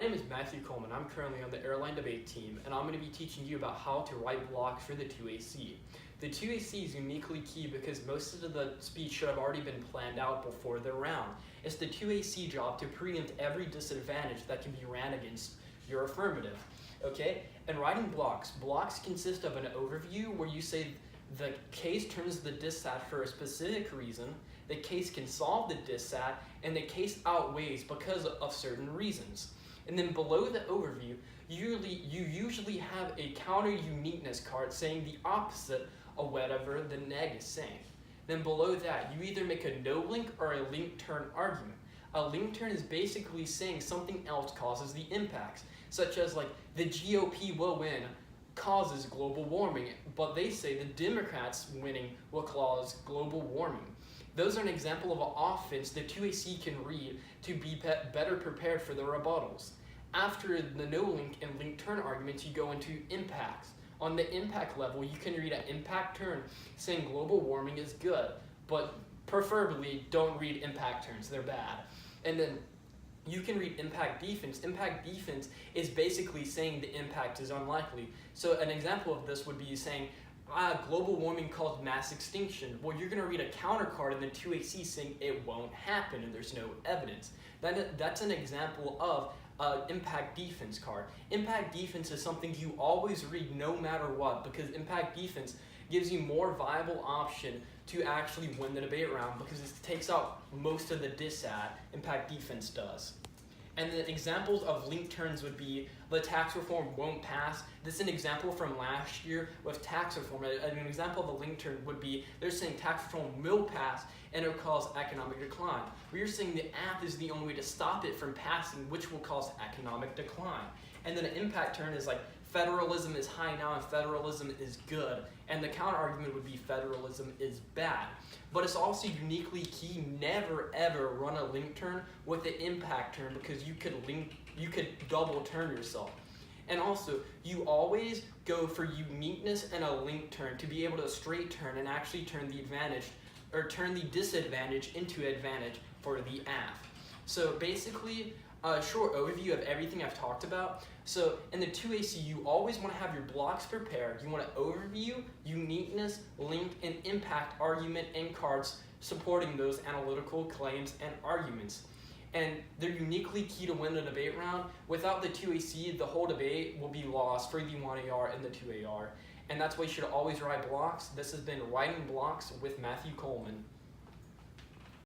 My name is Matthew Coleman. I'm currently on the airline debate team, and I'm going to be teaching you about how to write blocks for the 2AC. The 2AC is uniquely key because most of the speech should have already been planned out before the round. It's the 2AC job to preempt every disadvantage that can be ran against your affirmative. Okay? And writing blocks consist of an overview where you say the case turns the dissat for a specific reason, the case can solve the dissat, and the case outweighs because of certain reasons. And then below the overview, you usually have a counter uniqueness card saying the opposite of whatever the neg is saying. Then below that, you either make a no link or a link turn argument. A link turn is basically saying something else causes the impacts, such as like the GOP will win causes global warming, but they say the Democrats winning will cause global warming. Those are an example of an offense the 2AC can read to be better prepared for the rebuttals. After the no link and link turn arguments, you go into impacts. On the impact level, you can read an impact turn saying global warming is good, but preferably don't read impact turns, they're bad. And then you can read impact defense. Impact defense is basically saying the impact is unlikely. So an example of this would be saying, global warming caused mass extinction. Well, you're going to read a counter card in the 2AC saying it won't happen and there's no evidence. That's an example of impact defense card. Impact defense is something you always read no matter what, because impact defense gives you more viable option to actually win the debate round because it takes out most of the dissat. Impact defense does. And the examples of link turns would be the tax reform won't pass. This is an example from last year with tax reform. An example of a link turn would be they're saying tax reform will pass and it will cause economic decline. We are saying the app is the only way to stop it from passing, which will cause economic decline. And then an impact turn is like federalism is high now and federalism is good. And the counter argument would be federalism is bad. But it's also uniquely key, never ever run a link turn with the impact turn because you could double turn yourself. And also, you always go for uniqueness and a link turn to be able to straight turn and actually turn the advantage or turn the disadvantage into advantage for the app. So basically, a short overview of everything I've talked about. So in the 2AC, you always want to have your blocks prepared. You want an overview, uniqueness, link, and impact argument and cards supporting those analytical claims and arguments. And they're uniquely key to win the debate round. Without the 2AC, the whole debate will be lost for the 1AR and the 2AR. And that's why you should always write blocks. This has been Writing Blocks with Matthew Coleman.